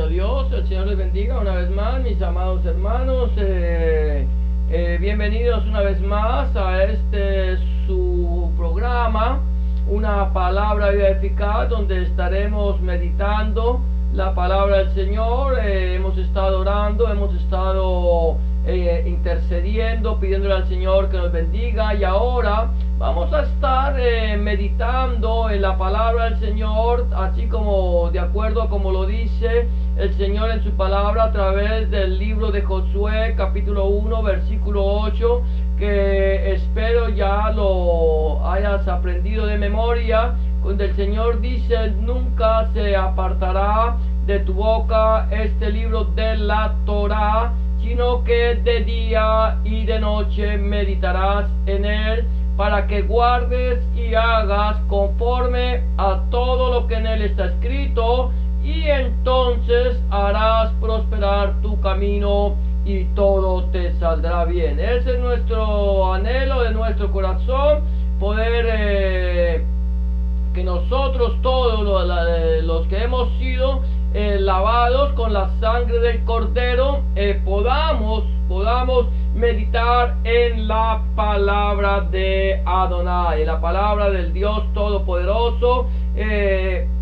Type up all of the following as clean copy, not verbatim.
Dios, el Señor les bendiga una vez más, mis amados hermanos. Bienvenidos una vez más a su programa, una palabra eficaz, donde estaremos meditando la palabra del Señor. Hemos estado orando, hemos estado intercediendo, pidiéndole al Señor que nos bendiga, y ahora vamos a estar meditando en la palabra del Señor, así como de acuerdo a como lo dice el Señor en su palabra a través del libro de Josué, capítulo 1, versículo 8, que espero ya lo hayas aprendido de memoria, donde el Señor dice: nunca se apartará de tu boca este libro de la Torá, sino que de día y de noche meditarás en él, para que guardes y hagas conforme a todo lo que en él está escrito, y entonces harás prosperar tu camino y todo te saldrá bien. Ese es nuestro anhelo de nuestro corazón, poder que nosotros todos los que hemos sido lavados con la sangre del Cordero, podamos meditar en la palabra de Adonai, en la palabra del Dios Todopoderoso,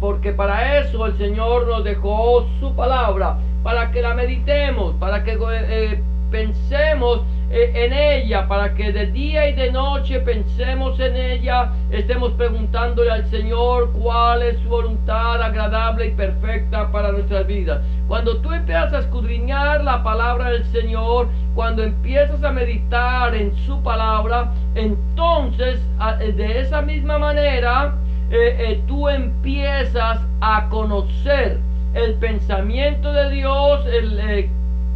porque para eso el Señor nos dejó su palabra, para que la meditemos, para que pensemos en ella, para que de día y de noche pensemos en ella, estemos preguntándole al Señor cuál es su voluntad agradable y perfecta para nuestras vidas. Cuando tú empiezas a escudriñar la palabra del Señor, cuando empiezas a meditar en su palabra, entonces de esa misma manera tú empiezas a conocer el pensamiento de Dios,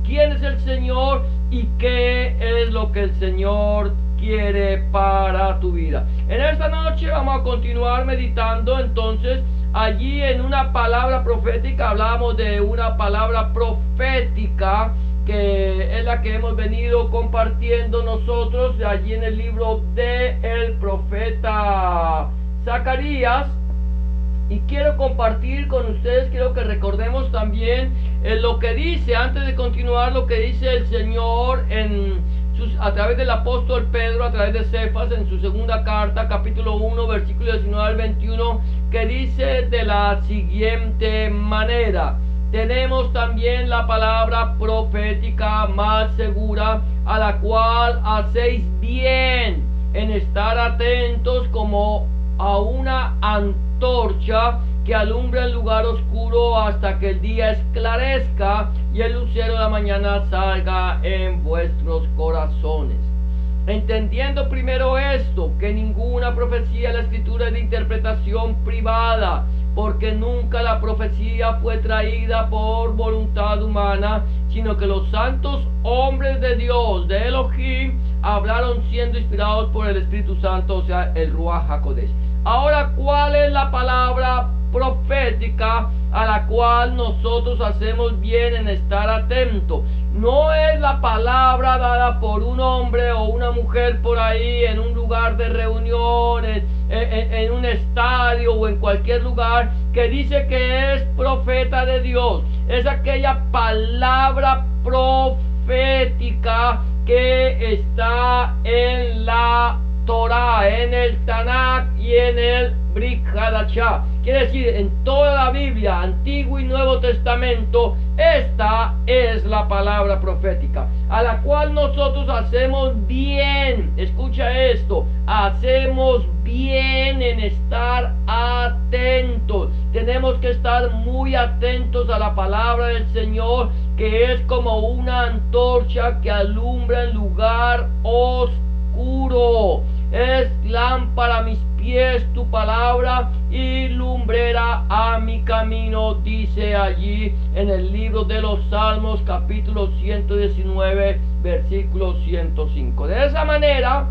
quién es el Señor y qué es lo que el Señor quiere para tu vida. En esta noche vamos a continuar meditando entonces allí en una palabra profética. Hablamos de una palabra profética que es la que hemos venido compartiendo nosotros allí en el libro de el profeta Zacarías. Y quiero compartir con ustedes, quiero que recordemos también lo que dice, antes de continuar, lo que dice el Señor a través del apóstol Pedro, a través de Cefas, en su segunda carta, capítulo 1, versículo 19 al 21, que dice de la siguiente manera: tenemos también la palabra profética más segura, a la cual hacéis bien en estar atentos como a una antorcha que alumbra el lugar oscuro hasta que el día esclarezca y el lucero de la mañana salga en vuestros corazones. Entendiendo primero esto, que ninguna profecía de la Escritura es de interpretación privada, porque nunca la profecía fue traída por voluntad humana, sino que los santos hombres de Dios, de Elohim, hablaron siendo inspirados por el Espíritu Santo, o sea, el Ruach HaKodesh. Ahora, ¿cuál es la palabra profética a la cual nosotros hacemos bien en estar atentos? No es la palabra dada por un hombre o una mujer por ahí en un lugar de reuniones, en un estadio o en cualquier lugar, que dice que es profeta de Dios. Es aquella palabra profética que está en la Torah, en el Tanakh y en el Brit Hadashah. Quiere decir, en toda la Biblia, Antiguo y Nuevo Testamento, esta es la palabra profética, a la cual nosotros hacemos bien. Escucha esto: hacemos bien en estar atentos. Tenemos que estar muy atentos a la palabra del Señor, que es como una antorcha que alumbra el lugar oscuro. Es lámpara a mis pies tu palabra y lumbrera a mi camino, dice allí en el libro de los Salmos, capítulo 119, versículo 105. De esa manera,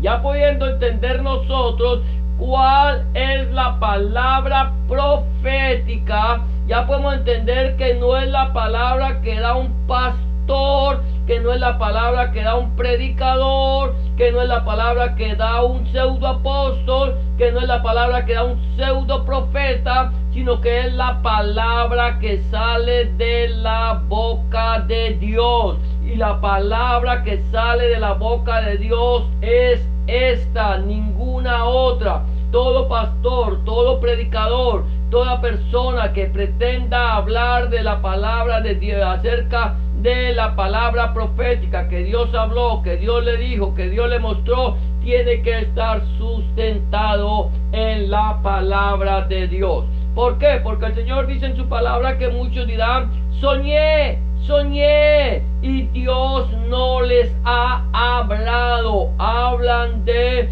ya pudiendo entender nosotros cuál es la palabra profética, ya podemos entender que no es la palabra que da un pastor, que no es la palabra que da un predicador, que no es la palabra que da un pseudo apóstol, que no es la palabra que da un pseudo profeta, sino que es la palabra que sale de la boca de Dios. Y la palabra que sale de la boca de Dios es esta, ninguna otra. Todo pastor, todo predicador, toda persona que pretenda hablar de la palabra de Dios, acerca de la palabra profética que Dios habló, que Dios le dijo, que Dios le mostró, tiene que estar sustentado en la palabra de Dios. ¿Por qué? Porque el Señor dice en su palabra que muchos dirán, soñé, y Dios no les ha hablado. Hablan de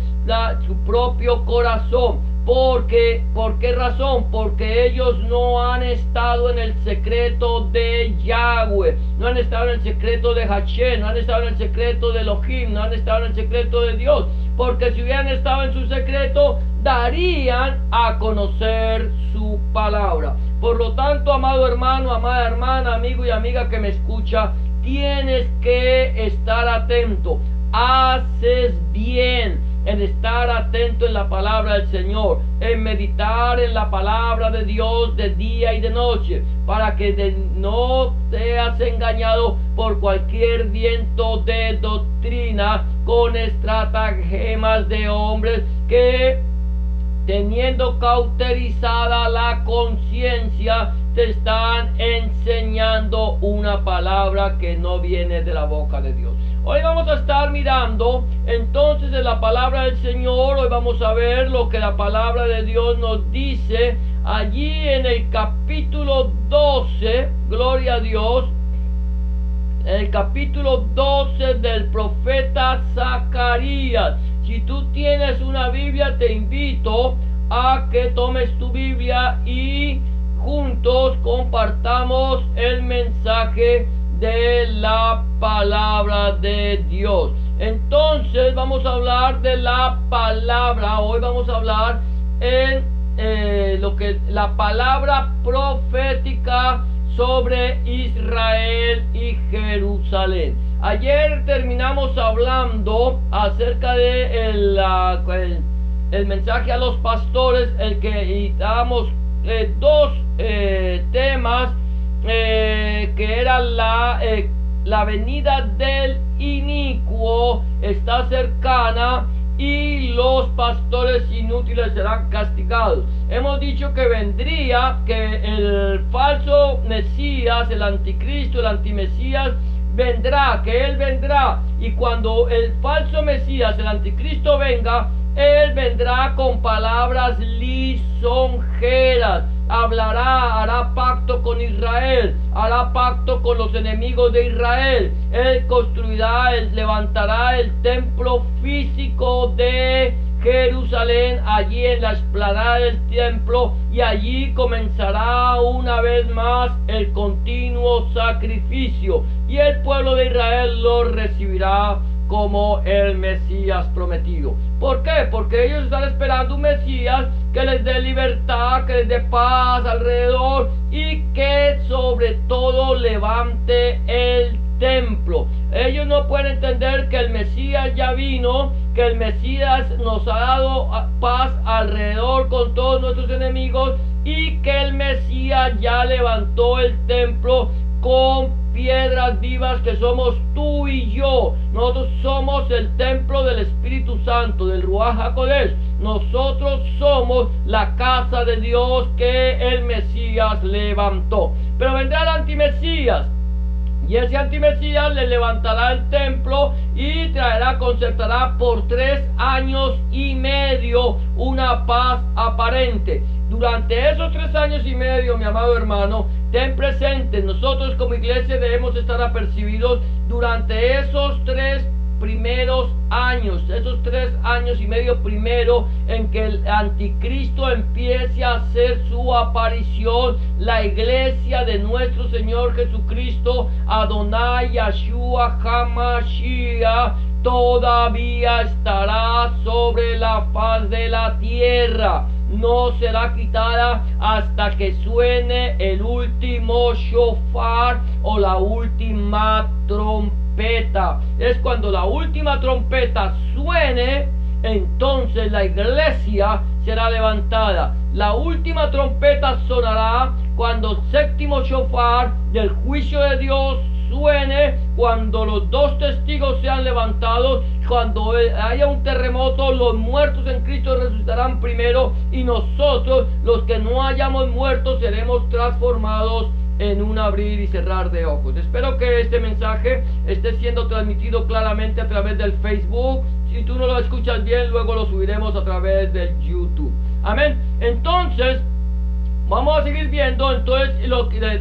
su propio corazón. ¿Por qué razón? Porque ellos no han estado en el secreto de Yahweh, no han estado en el secreto de Hashem, no han estado en el secreto de Elohim, no han estado en el secreto de Dios. Porque si hubieran estado en su secreto, darían a conocer su palabra. Por lo tanto, amado hermano, amada hermana, amigo y amiga que me escucha, tienes que estar atento. Haces bien en estar atento en la palabra del Señor, en meditar en la palabra de Dios de día y de noche, para que no seas engañado por cualquier viento de doctrina con estratagemas de hombres que, teniendo cauterizada la conciencia, te están enseñando una palabra que no viene de la boca de Dios. Hoy vamos a estar mirando entonces de la palabra del Señor. Hoy vamos a ver lo que la palabra de Dios nos dice allí en el capítulo 12, gloria a Dios, en el capítulo 12 del profeta Zacarías. Si tú tienes una Biblia, te invito a que tomes tu Biblia y juntos compartamos el mensaje de la palabra de Dios. Entonces vamos a hablar de la palabra. Hoy vamos a hablar en lo que la palabra profética sobre Israel y Jerusalén. Ayer terminamos hablando acerca de el mensaje a los pastores, el que damos dos temas, que era la venida del inicuo está cercana y los pastores inútiles serán castigados. Hemos dicho que vendría, que el falso Mesías, el anticristo, el antimesías vendrá, que él vendrá, y cuando el falso Mesías, el anticristo venga, él vendrá con palabras lisonjeras. Hablará, hará pacto con Israel, hará pacto con los enemigos de Israel. Él construirá, levantará el templo físico de Jerusalén, allí en la explanada del templo, y allí comenzará una vez más el continuo sacrificio, y el pueblo de Israel lo recibirá como el Mesías prometido. ¿Por qué? Porque ellos están esperando un Mesías que les dé libertad, que les dé paz alrededor, y que sobre todo levante el templo. Ellos no pueden entender que el Mesías ya vino, que el Mesías nos ha dado paz alrededor con todos nuestros enemigos, y que el Mesías ya levantó el templo con piedras vivas, que somos tú y yo. Nosotros somos el templo del Espíritu Santo, del Ruach HaKodesh. Nosotros somos la casa de Dios que el Mesías levantó. Pero vendrá el antimesías, y ese antimesías le levantará el templo y concertará por 3 años y medio una paz aparente. Durante esos 3 años y medio, mi amado hermano, ten presente, nosotros como iglesia debemos estar apercibidos durante esos 3 primeros años, esos 3 años y medio primero, en que el anticristo empiece a hacer su aparición. La iglesia de nuestro Señor Jesucristo, Adonai Yahshua HaMashiach, todavía estará sobre la faz de la tierra. No será quitada hasta que suene el último shofar o la última trompeta. Es cuando la última trompeta suene, entonces la iglesia será levantada. La última trompeta sonará cuando el séptimo shofar del juicio de Dios suene, cuando los dos testigos sean levantados, cuando haya un terremoto. Los muertos en Cristo resucitarán primero, y nosotros, los que no hayamos muerto, seremos transformados en un abrir y cerrar de ojos. Espero que este mensaje esté siendo transmitido claramente a través del Facebook. Si tú no lo escuchas bien, luego lo subiremos a través del YouTube. Amén. Entonces, vamos a seguir viendo. Entonces,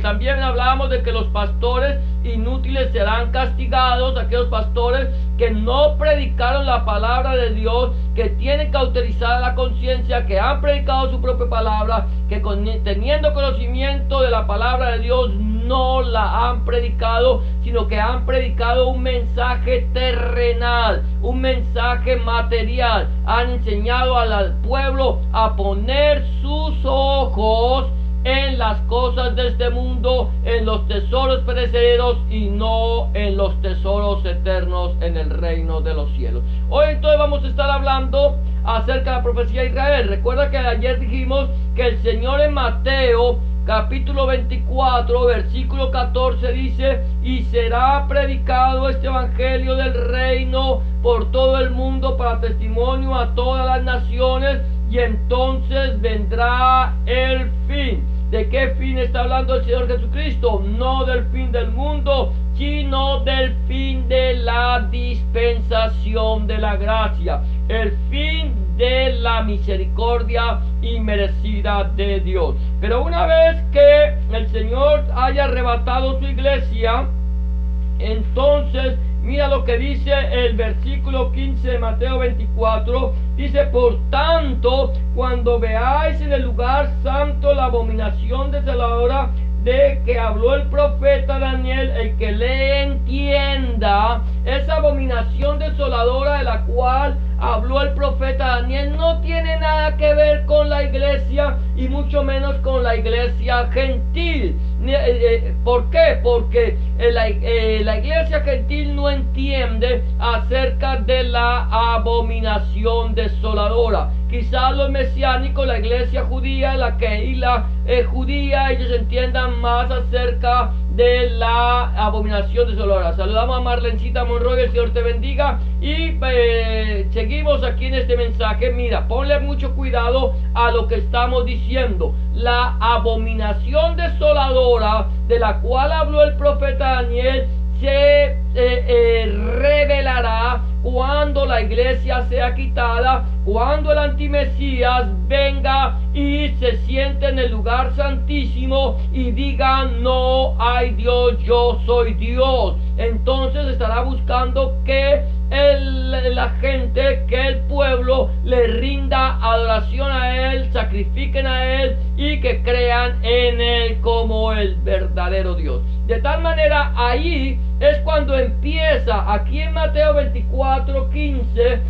también hablábamos de que los pastores inútiles serán castigados, aquellos pastores que no predicaron la palabra de Dios, que tienen cauterizada la conciencia, que han predicado su propia palabra, que teniendo conocimiento de la palabra de Dios no la han predicado, sino que han predicado un mensaje terrenal, un mensaje material. Han enseñado al pueblo a poner sus ojos en las cosas de este mundo, en los tesoros perecederos, y no en los tesoros eternos en el reino de los cielos. Hoy entonces vamos a estar hablando acerca de la profecía de Israel. Recuerda que ayer dijimos que el Señor en Mateo capítulo 24 versículo 14 dice: y será predicado este evangelio del reino por todo el mundo para testimonio a todas las naciones, y entonces vendrá el fin. ¿De qué fin está hablando el Señor Jesucristo? No del fin del mundo, sino del fin de la dispensación de la gracia, el fin de la misericordia inmerecida de Dios. Pero una vez que el Señor haya arrebatado su iglesia, entonces mira lo que dice el versículo 15 de Mateo 24. Dice: por tanto, cuando veáis en el lugar santo la abominación desoladora de que habló el profeta Daniel, el que le entienda, esa abominación desoladora de la cual habló el profeta Daniel no tiene nada que ver con la iglesia, y mucho menos con la iglesia gentil. ¿Por qué? Porque la iglesia gentil no entiende acerca de la abominación desoladora. Quizás los mesiánicos, la iglesia judía, la Kehila judía, ellos entiendan más acerca de la abominación desoladora. Saludamos a Marlencita Monroy, el Señor te bendiga. Y seguimos aquí en este mensaje. Mira, ponle mucho cuidado a lo que estamos diciendo. La abominación desoladora de la cual habló el profeta Daniel se revelará cuando la iglesia sea quitada, cuando el antimesías venga y se siente en el lugar santísimo y diga: no hay Dios, yo soy Dios. Entonces estará buscando que la gente, que el pueblo le rinda adoración a Él, sacrifiquen a Él y que crean en Él como el verdadero Dios. De tal manera, ahí es cuando empieza, aquí en Mateo 24:15,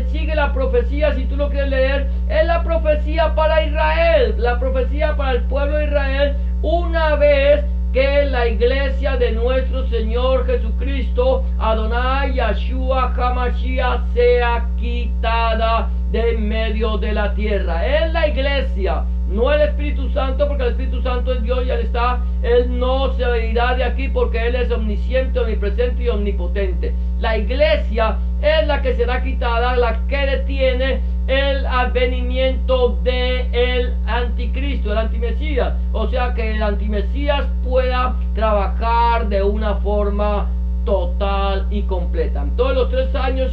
sigue la profecía. Si tú lo quieres leer, es la profecía para Israel, la profecía para el pueblo de Israel, una vez que la iglesia de nuestro Señor Jesucristo, Adonai Yahshua HaMashiach, sea quitada de en medio de la tierra. Es la iglesia, no el Espíritu Santo, porque el Espíritu Santo es Dios y Él no se irá de aquí, porque Él es omnisciente, omnipresente y omnipotente. La iglesia es la que será quitada, la que detiene el advenimiento del anticristo, el antimesías. O sea, que el antimesías pueda trabajar de una forma total y completa. En todos los 3 años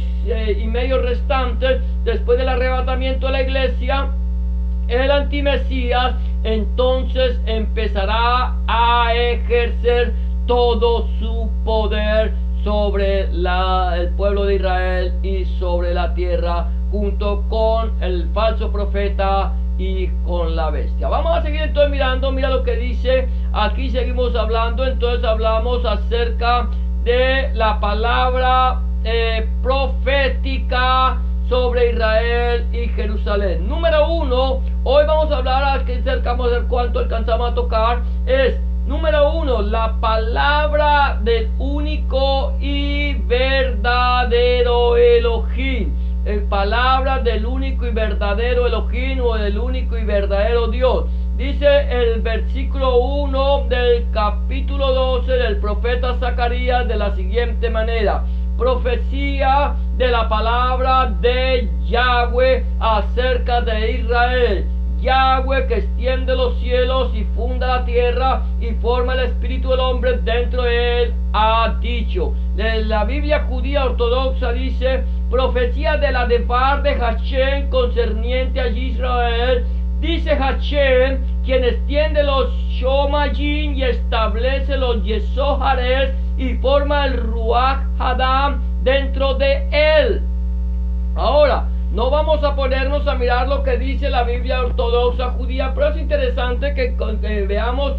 y medio restantes, después del arrebatamiento de la iglesia, el antimesías entonces empezará a ejercer todo su poder sobre el pueblo de Israel y sobre la tierra, junto con el falso profeta y con la bestia. Vamos a seguir entonces mirando. Mira lo que dice aquí. Seguimos hablando. Entonces hablamos acerca de la palabra profética sobre Israel y Jerusalén. Número 1, hoy vamos a hablar vamos a ver cuánto alcanzamos a tocar. Es número 1, la palabra del único y verdadero Elohim. palabra del único y verdadero Elohim o del único y verdadero Dios. Dice el versículo 1 del capítulo 12 del profeta Zacarías de la siguiente manera: profecía de la palabra de Yahweh acerca de Israel. Yahweh, que extiende los cielos y funda la tierra y forma el espíritu del hombre dentro de él, ha dicho. La Biblia judía ortodoxa dice: profecía de la Devar de Hashem concerniente a Israel. Dice Hashem, quien extiende los Shomayim y establece los Yesohares y forma el Ruach Hadam dentro de él. Ahora, no vamos a ponernos a mirar lo que dice la Biblia ortodoxa judía, pero es interesante que veamos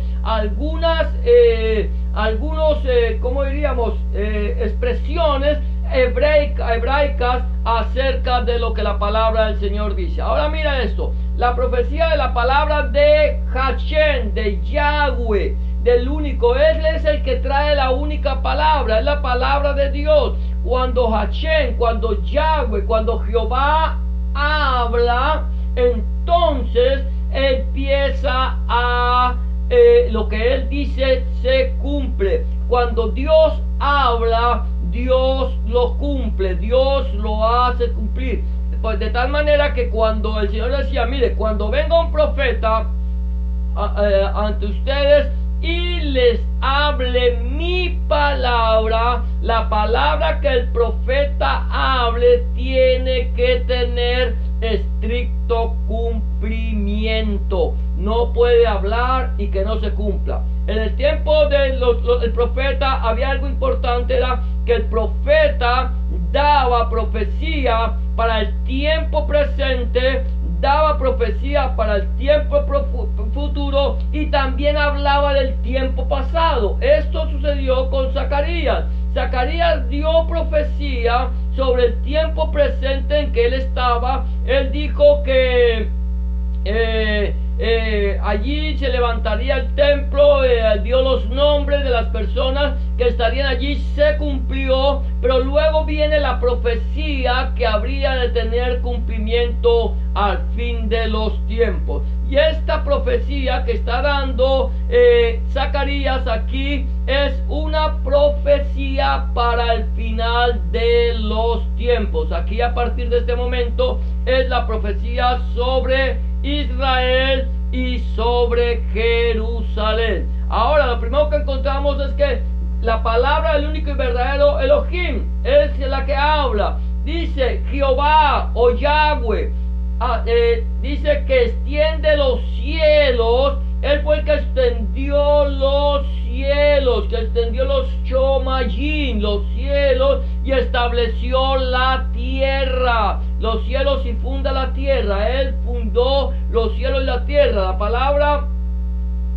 ¿cómo diríamos? Expresiones hebraicas acerca de lo que la palabra del Señor dice. Ahora mira esto: la profecía de la palabra de Hashem, de Yahweh, del único. Él es el que trae la única palabra, es la palabra de Dios. Cuando Hashem, cuando Yahweh, cuando Jehová habla, entonces empieza a lo que él dice se cumple. Cuando Dios habla, Dios lo cumple, Dios lo hace cumplir. Pues de tal manera que cuando el Señor decía: mire, cuando venga un profeta ante ustedes y les hable mi palabra, la palabra que el profeta hable tiene que tener estricto cumplimiento. No puede hablar y que no se cumpla. En el tiempo del profeta había algo importante: era que el profeta daba profecía para el tiempo presente, daba profecía para el tiempo futuro y también hablaba del tiempo pasado. Esto sucedió con Zacarías. Zacarías dio profecía sobre el tiempo presente en que él estaba. Él dijo que allí se levantaría el templo, dio los nombres de las personas que estarían allí, se cumplió, pero luego viene la profecía que habría de tener cumplimiento al fin de los tiempos. Y esta profecía que está dando Zacarías aquí es una profecía para el final de los tiempos. Aquí, a partir de este momento, es la profecía sobre Israel y sobre Jerusalén. Ahora, lo primero que encontramos es que la palabra del único y verdadero Elohim es la que habla. Dice Jehová o Yahweh, dice que extiende los cielos. Él fue el que extendió los cielos, que extendió los Shomayim, los cielos, y estableció la tierra. Los cielos y funda la tierra. Él fundó los cielos y la tierra. La palabra,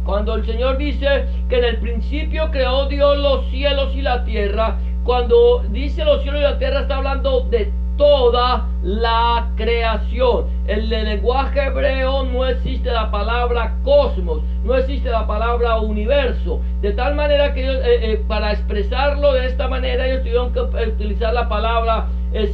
cuando el Señor dice que en el principio creó Dios los cielos y la tierra, cuando dice los cielos y la tierra, está hablando de toda la creación. En el lenguaje hebreo no existe la palabra cosmos, no existe la palabra universo, de tal manera que para expresarlo de esta manera ellos tuvieron que utilizar la palabra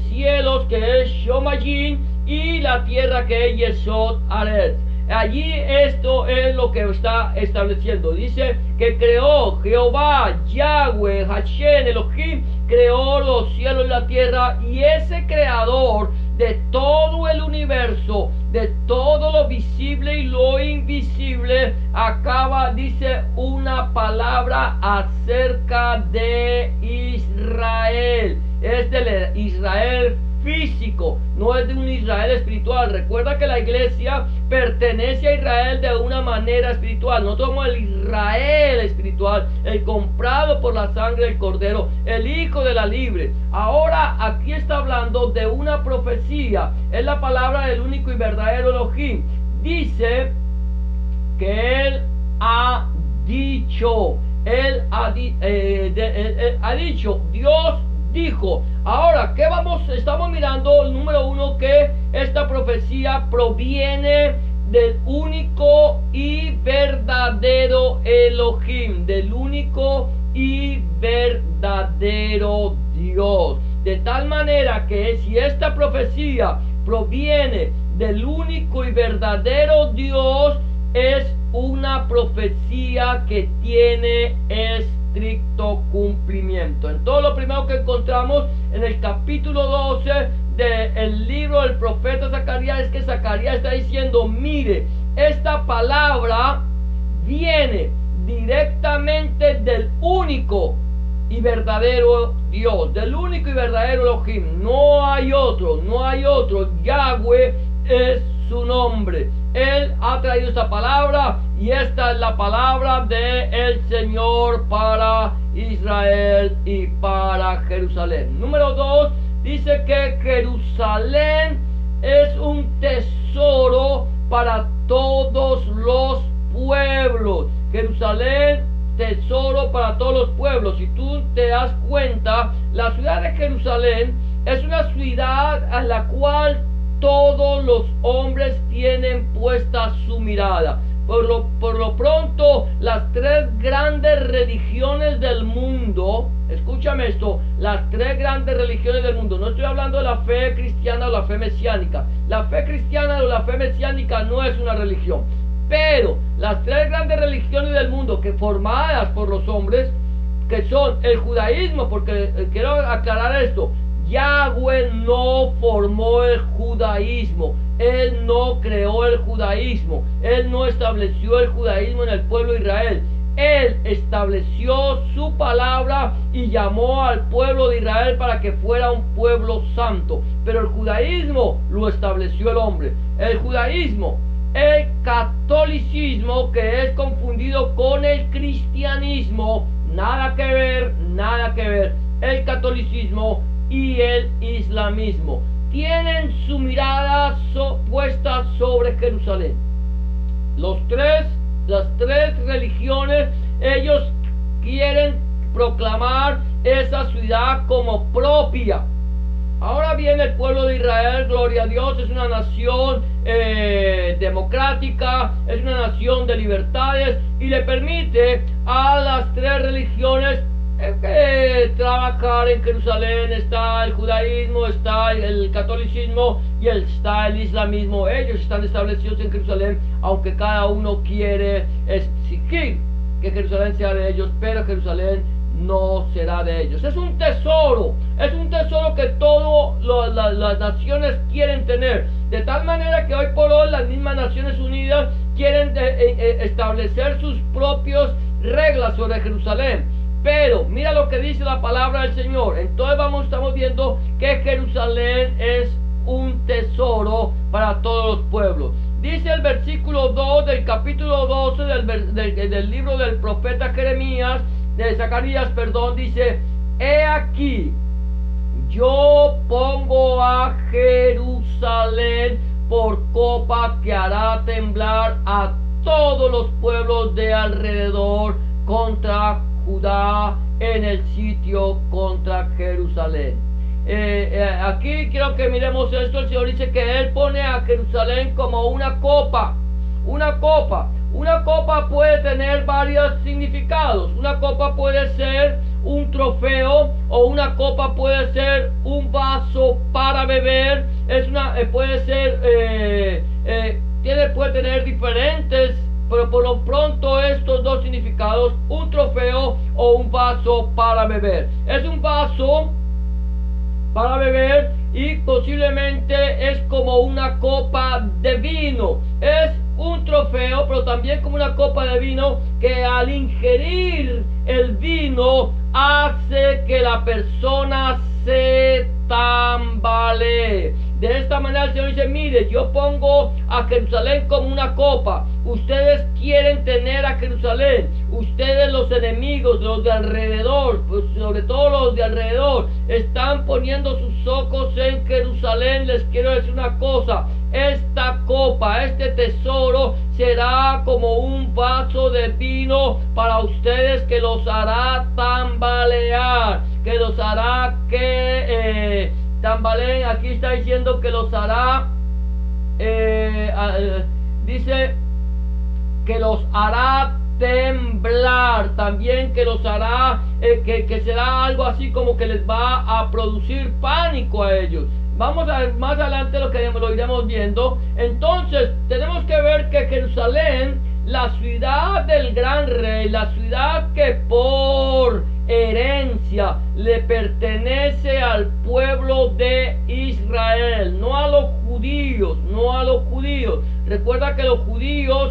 cielos, que es Shomayim, y la tierra, que es Yesod Aretz. Allí esto es lo que está estableciendo. Dice que creó Jehová, Yahweh, Hashem, Elohim, creó los cielos y la tierra, y ese creador de todo el universo, de todo lo visible y lo invisible, acaba, dice, una palabra acerca de Israel. Es del Israel físico, no es de un Israel espiritual. Recuerda que la iglesia pertenece a Israel de una manera espiritual. No somos el Israel espiritual, el comprado por la sangre del Cordero, el hijo de la libre. Ahora aquí está hablando de una profecía. Es la palabra del único y verdadero Elohim. Dice que él ha dicho, Dios dijo. Ahora, ¿qué estamos mirando? Número uno, que esta profecía proviene del único y verdadero Elohim, del único y verdadero Dios. De tal tal manera que si esta profecía proviene del único y verdadero Dios, es una profecía que tiene estricto cumplimiento. Entonces lo primero que encontramos en el capítulo 12 del libro del profeta Zacarías es que Zacarías está diciendo: mire, esta palabra viene directamente del único y verdadero Dios, del único y verdadero Elohim. No hay otro. Yahweh es su nombre. Él ha traído esta palabra y esta es la palabra del Señor para Israel y para Jerusalén. Número 2, dice que Jerusalén es un tesoro para todos los pueblos. Jerusalén, tesoro para todos los pueblos. Si tú te das cuenta, la ciudad de Jerusalén es una ciudad a la cual todos los hombres tienen puesta su mirada. Por lo pronto, las tres grandes religiones del mundo, escúchame esto, las tres grandes religiones del mundo, no estoy hablando de la fe cristiana o la fe mesiánica. La fe cristiana o la fe mesiánica no es una religión, pero las tres grandes religiones del mundo, que formadas por los hombres, que son el judaísmo, porque quiero aclarar esto: Yahweh no formó el judaísmo, Él no creó el judaísmo, Él no estableció el judaísmo en el pueblo de Israel. Él estableció su palabra y llamó al pueblo de Israel para que fuera un pueblo santo. Pero el judaísmo lo estableció el hombre. El judaísmo, el catolicismo, que es confundido con el cristianismo, nada que ver, nada que ver. El catolicismo y el islamismo tienen su mirada puesta sobre Jerusalén. Las tres religiones, ellos quieren proclamar esa ciudad como propia. Ahora bien, el pueblo de Israel, gloria a Dios, es una nación democrática, es una nación de libertades y le permite a las tres religiones trabajar en Jerusalén. Está el judaísmo, está el catolicismo y está el islamismo. Ellos están establecidos en Jerusalén, aunque cada uno quiere exigir que Jerusalén sea de ellos, pero Jerusalén no será de ellos. Es un tesoro que todas las naciones quieren tener, de tal manera que hoy por hoy las mismas Naciones Unidas quieren establecer sus propias reglas sobre Jerusalén. Pero mira lo que dice la palabra del Señor. Entonces estamos viendo que Jerusalén es un tesoro para todos los pueblos. Dice el versículo 2 del capítulo 12 del libro del profeta Jeremías, de Zacarías, perdón, dice: he aquí, yo pongo a Jerusalén por copa que hará temblar a todos los pueblos de alrededor contra Judá en el sitio contra Jerusalén. Aquí quiero que miremos esto. El Señor dice que Él pone a Jerusalén como una copa. Una copa puede tener varios significados. Una copa puede ser un trofeo, o una copa puede ser un vaso para beber. Puede tener diferentes, pero por lo pronto estos dos significados: un trofeo o un vaso para beber. Es un vaso para beber y posiblemente es como una copa de vino. Es un trofeo, pero también como una copa de vino, que al ingerir el vino hace que la persona se tambalee. De esta manera el Señor dice: mire, yo pongo a Jerusalén como una copa. Ustedes quieren tener a Jerusalén. Ustedes, los enemigos, los de alrededor, pues sobre todo los de alrededor, están poniendo sus ojos en Jerusalén. Les quiero decir una cosa: esta copa, este tesoro, será como un vaso de vino para ustedes, que los hará tambalear, que los hará que tambaleen. Aquí está diciendo que los hará, dice que los hará temblar. también que los hará, que será algo así como que les va a producir pánico a ellos. Vamos a ver más adelante lo iremos viendo. Entonces tenemos que ver que Jerusalén, la ciudad del gran rey, la ciudad que por herencia le pertenece al pueblo de Israel, no a los judíos, no a los judíos. Recuerda que los judíos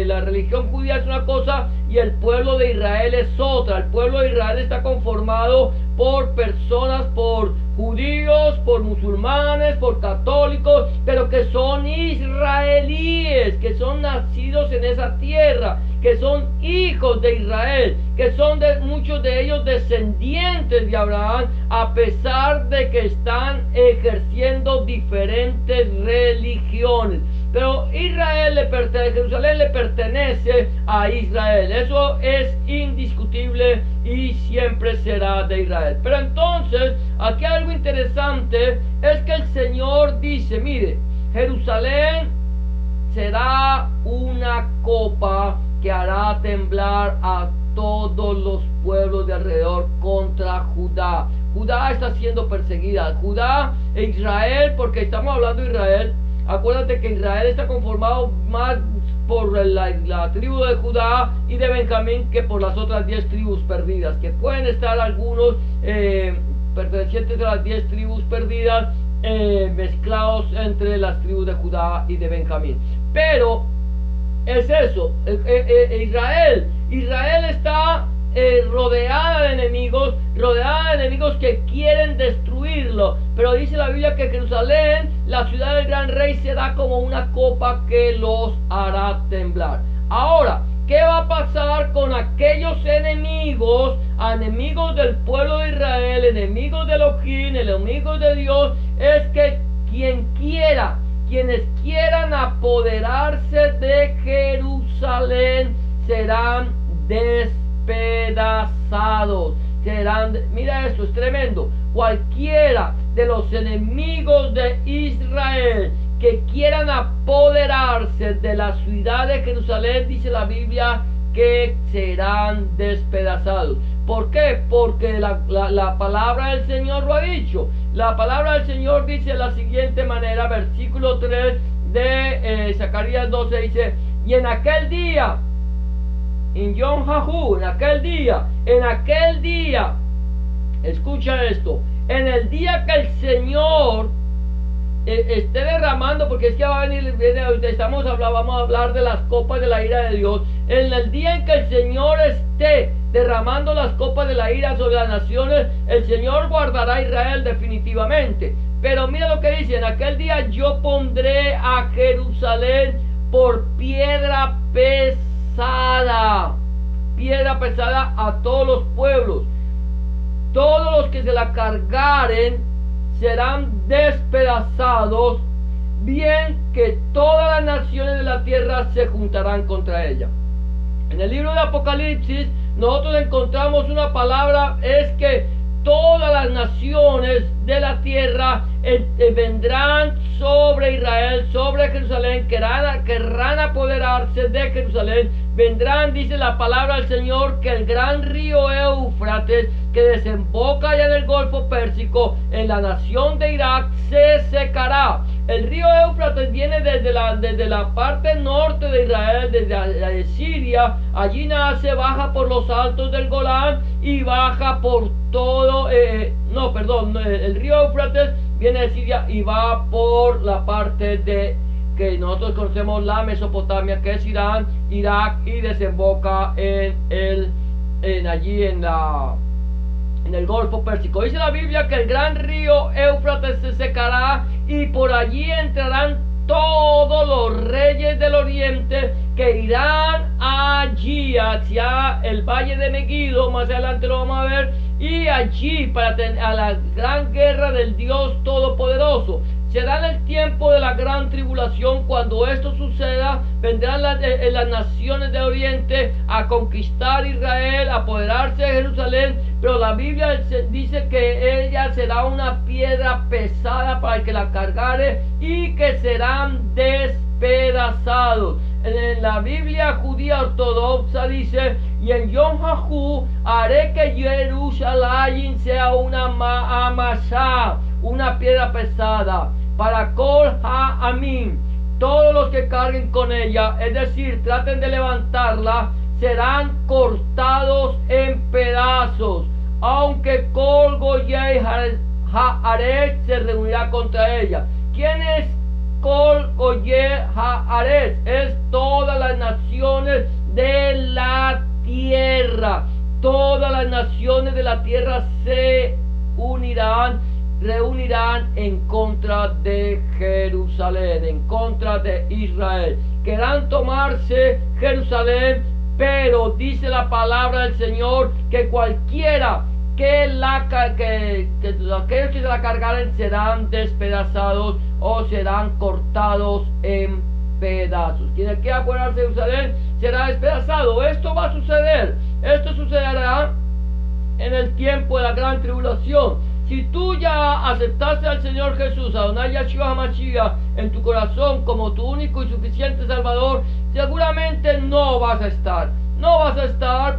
la religión judía es una cosa y el pueblo de Israel es otra. El pueblo de Israel está conformado por personas, por judíos, por musulmanes, por católicos, pero que son israelíes, que son nacidos en esa tierra, que son hijos de Israel, que son muchos de ellos descendientes de Abraham, a pesar de que están ejerciendo diferentes religiones. Pero Jerusalén le pertenece a Israel. Eso es indiscutible y siempre será de Israel. Pero entonces, aquí algo interesante es que el Señor dice, mire, Jerusalén será una copa que hará temblar a todos los pueblos de alrededor contra Judá. Judá está siendo perseguida. Judá e Israel, porque estamos hablando de Israel. Acuérdate que Israel está conformado más por la tribu de Judá y de Benjamín que por las otras 10 tribus perdidas, que pueden estar algunos pertenecientes a las 10 tribus perdidas mezclados entre las tribus de Judá y de Benjamín. Pero es eso, Israel está rodeada de enemigos que quieren destruirlo. Pero dice la Biblia que Jerusalén, la ciudad del gran rey, será como una copa que los hará temblar. Ahora, ¿qué va a pasar con aquellos enemigos del pueblo de Israel, enemigos de Elohim, enemigos de Dios? Es que quienes quieran apoderarse de Jerusalén serán despedazados. Mira esto, es tremendo. Cualquiera de los enemigos de Israel que quieran apoderarse de la ciudad de Jerusalén, dice la Biblia, que serán despedazados. ¿Por qué? Porque la palabra del Señor lo ha dicho. La palabra del Señor dice de la siguiente manera, versículo 3 de Zacarías 12, dice: y en aquel día, en Yom Hahu, en aquel día, escucha esto, en el día que el Señor esté derramando, porque es que va a venir, vamos a hablar de las copas de la ira de Dios. En el día en que el Señor esté derramando las copas de la ira sobre las naciones, el Señor guardará a Israel definitivamente. Pero mira lo que dice: en aquel día yo pondré a Jerusalén por piedra pesada a todos los pueblos. Todos los que se la cargaren serán despedazados, bien que todas las naciones de la tierra se juntarán contra ella. En el libro de Apocalipsis nosotros encontramos una palabra, es que todas las naciones de la tierra vendrán sobre Israel, sobre Jerusalén, querrán apoderarse de Jerusalén. Vendrán, dice la palabra del Señor, que el gran río Éufrates, que desemboca allá en el Golfo Pérsico, en la nación de Irak, se secará. El río Éufrates viene desde la parte norte de Israel, desde Siria. Allí nace, baja por los altos del Golán y baja por todo, el río Éufrates viene de Siria y va por la parte de que nosotros conocemos, la Mesopotamia, que es Irán, Irak, y desemboca allí en el Golfo Pérsico. Dice la Biblia que el gran río Éufrates se secará y por allí entrarán todos los reyes del oriente, que irán allí hacia el valle de Megiddo, más adelante lo vamos a ver, y allí a la gran guerra del Dios Todopoderoso. Será en el tiempo de la gran tribulación. Cuando esto suceda, vendrán las naciones de Oriente a conquistar Israel, a apoderarse de Jerusalén. Pero la Biblia dice que ella será una piedra pesada para el que la cargare y que serán despedazados. En la Biblia judía ortodoxa dice, y en Yom HaHu haré que Jerusalén sea una amasá, una piedra pesada, para Kol HaAmim, todos los que carguen con ella, es decir, traten de levantarla, serán cortados en pedazos, aunque Kol Goyei Haaretz se reunirá contra ella. ¿Quién es Kol Goyei Haaretz? Es todas las naciones de la tierra. Todas las naciones de la tierra se reunirán en contra de Jerusalén, en contra de Israel. Querrán tomarse Jerusalén, pero dice la palabra del Señor que cualquiera aquellos que se la cargaren serán despedazados o serán cortados en pedazos. Quien quiera apoderarse de Jerusalén será despedazado. Esto va a suceder. Esto sucederá en el tiempo de la gran tribulación. Si tú ya aceptaste al Señor Jesús, Adonai Yeshua HaMashiach, en tu corazón como tu único y suficiente Salvador, seguramente no vas a estar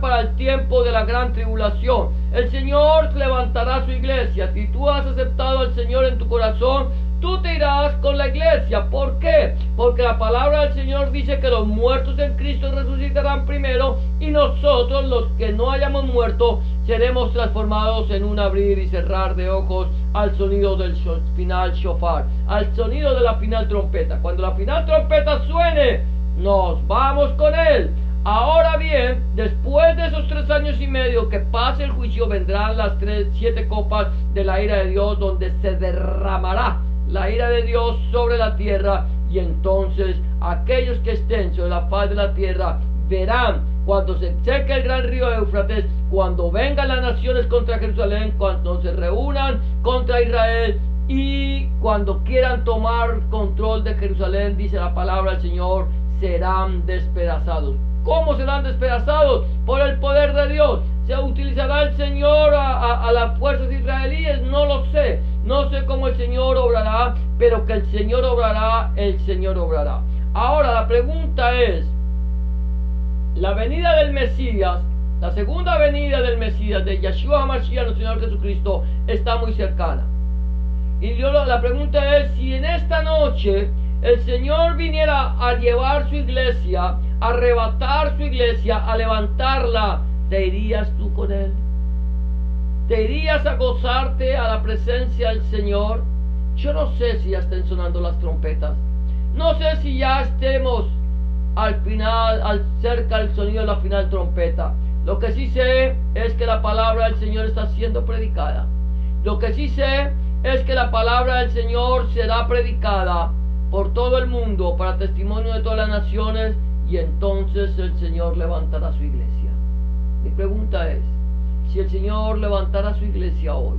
para el tiempo de la gran tribulación. El Señor levantará su iglesia. Si tú has aceptado al Señor en tu corazón, tú te irás con la iglesia. ¿Por qué? Porque la palabra del Señor dice que los muertos en Cristo resucitarán primero, y nosotros, los que no hayamos muerto, seremos transformados en un abrir y cerrar de ojos al sonido del final shofar, al sonido de la final trompeta. Cuando la final trompeta suene, nos vamos con Él. Ahora bien, después de esos 3 años y medio que pase el juicio, vendrán las 7 copas de la ira de Dios, donde se derramará la ira de Dios sobre la tierra, y entonces aquellos que estén sobre la faz de la tierra verán cuando se seque el gran río Éufrates, cuando vengan las naciones contra Jerusalén, cuando se reúnan contra Israel y cuando quieran tomar control de Jerusalén, dice la palabra del Señor, serán despedazados. ¿Cómo serán despedazados? Por el poder de Dios. ¿Se utilizará el Señor a las fuerzas israelíes? No lo sé. No sé cómo el Señor obrará, pero que el Señor obrará, el Señor obrará. Ahora la pregunta es, la venida del Mesías, la segunda venida del Mesías, de Yeshua HaMashiach, el Señor Jesucristo, está muy cercana. Y la pregunta es, si en esta noche el Señor viniera a llevar su iglesia, a arrebatar su iglesia, a levantarla, ¿te irías tú con Él? ¿Te irías a gozarte a la presencia del Señor? Yo no sé si ya estén sonando las trompetas. No sé si ya estemos al final, cerca del sonido de la final trompeta. Lo que sí sé es que la palabra del Señor está siendo predicada. Lo que sí sé es que la palabra del Señor será predicada por todo el mundo para testimonio de todas las naciones, y entonces el Señor levantará su iglesia. Mi pregunta es, si el Señor levantara su iglesia hoy,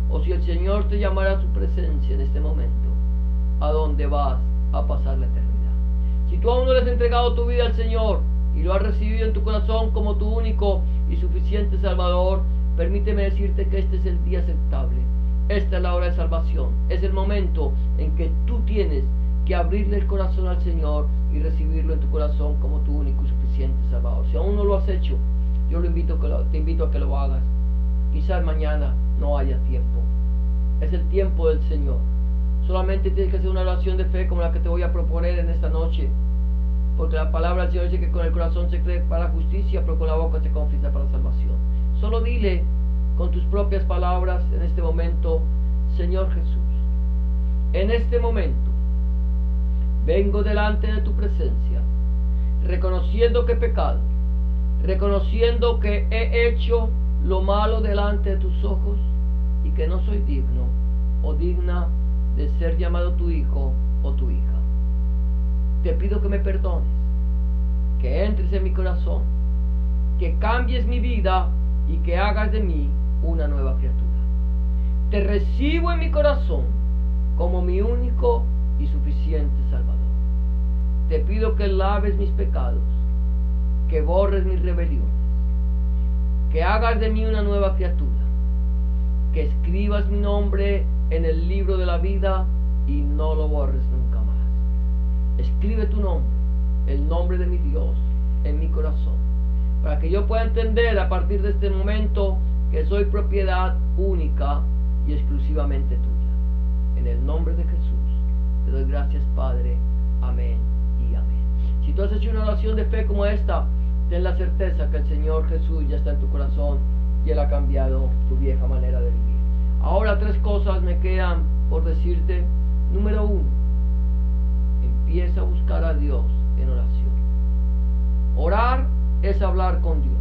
o si el Señor te llamara a su presencia en este momento, ¿a dónde vas a pasar la eternidad? Si tú aún no le has entregado tu vida al Señor y lo has recibido en tu corazón como tu único y suficiente Salvador, permíteme decirte que este es el día aceptable. Esta es la hora de salvación. Es el momento en que tú tienes que abrirle el corazón al Señor y recibirlo en tu corazón como tu único y suficiente Salvador. Si aún no lo has hecho, yo te invito a que lo hagas. Quizás mañana no haya tiempo. Es el tiempo del Señor. Solamente tienes que hacer una oración de fe como la que te voy a proponer en esta noche, porque la palabra del Señor dice que con el corazón se cree para justicia, pero con la boca se confiesa para salvación. Solo dile con tus propias palabras en este momento: Señor Jesús, en este momento vengo delante de tu presencia, reconociendo que he pecado, reconociendo que he hecho lo malo delante de tus ojos y que no soy digno o digna de ser llamado tu hijo o tu hija. Te pido que me perdones, que entres en mi corazón, que cambies mi vida y que hagas de mí una nueva criatura. Te recibo en mi corazón como mi único y suficiente Salvador. Te pido que laves mis pecados, que borres mis rebeliones, que hagas de mí una nueva criatura, que escribas mi nombre en el libro de la vida y no lo borres nunca más. Escribe tu nombre el nombre de mi Dios en mi corazón, para que yo pueda entender a partir de este momento que soy propiedad única y exclusivamente tuya. En el nombre de Jesús te doy gracias, Padre. Amén y amén. Si tú has hecho una oración de fe como esta, ten la certeza que el Señor Jesús ya está en tu corazón y Él ha cambiado tu vieja manera de vivir. Ahora 3 cosas me quedan por decirte. Número 1, empieza a buscar a Dios en oración. Orar es hablar con Dios.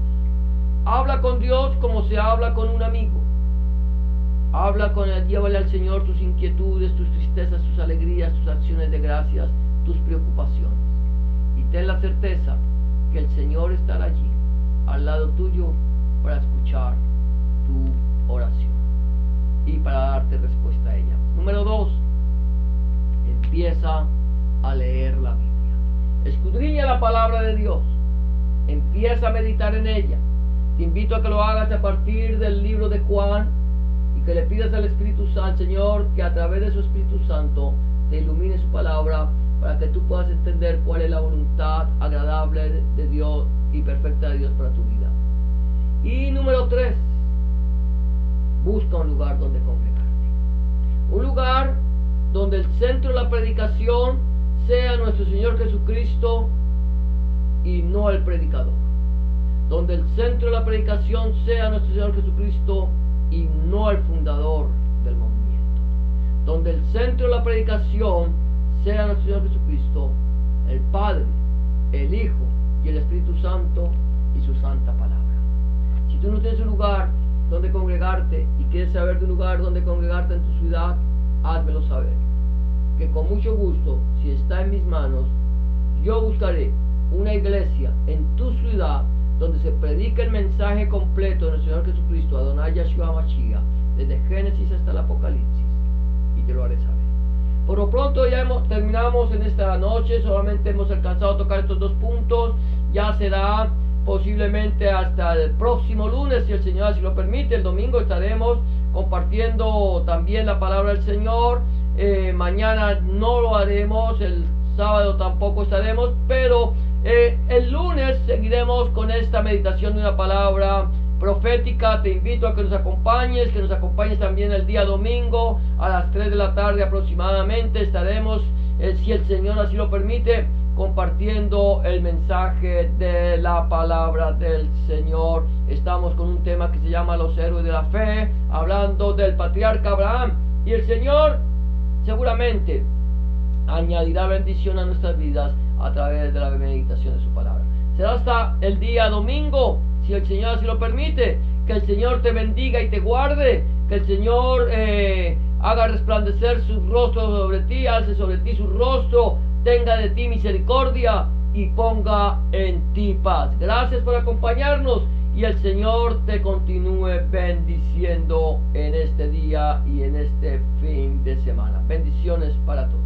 Habla con Dios como se habla con un amigo. Habla con Él, llévale al Señor tus inquietudes, tus tristezas, tus alegrías, tus acciones de gracias, tus preocupaciones. Y ten la certeza que el Señor estará allí, al lado tuyo, para escuchar tu oración y para darte respuesta a ella. Número 2, empieza a leer la Biblia. Escudriña la palabra de Dios. Empieza a meditar en ella. Te invito a que lo hagas a partir del libro de Juan y que le pidas al Espíritu Santo, Señor, que a través de su Espíritu Santo te ilumine su palabra para que tú puedas entender cuál es la voluntad agradable de Dios y perfecta de Dios para tu vida. Y número 3, busca un lugar donde congregarte. Un lugar donde el centro de la predicación sea nuestro Señor Jesucristo y no el predicador. Donde el centro de la predicación sea nuestro Señor Jesucristo y no el fundador del movimiento. Donde el centro de la predicación sea nuestro Señor Jesucristo, el Padre, el Hijo y el Espíritu Santo y su santa palabra. Si tú no tienes un lugar donde congregarte y quieres saber de un lugar donde congregarte en tu ciudad, házmelo saber, que con mucho gusto, si está en mis manos, yo buscaré una iglesia en tu ciudad donde se predique el mensaje completo de nuestro Señor Jesucristo, Adonai Yahshua Mashiach, desde Génesis hasta el Apocalipsis, y te lo haré saber. Por lo pronto ya terminamos en esta noche, solamente hemos alcanzado a tocar estos 2 puntos. Ya será posiblemente hasta el próximo lunes, si el Señor así lo permite. El domingo estaremos compartiendo también la palabra del Señor. Mañana no lo haremos, el sábado tampoco estaremos, pero el lunes seguiremos con esta meditación de una palabra profética. Te invito a que nos acompañes también el día domingo a las 3 de la tarde aproximadamente. Estaremos, si el Señor así lo permite, compartiendo el mensaje de la palabra del Señor. Estamos con un tema que se llama los héroes de la fe, hablando del patriarca Abraham, y el Señor seguramente añadirá bendición a nuestras vidas a través de la meditación de su palabra. Será hasta el día domingo, si el Señor así lo permite. Que el Señor te bendiga y te guarde, que el Señor haga resplandecer su rostro sobre ti, alce sobre ti su rostro, tenga de ti misericordia y ponga en ti paz. Gracias por acompañarnos y el Señor te continúe bendiciendo en este día y en este fin de semana. Bendiciones para todos.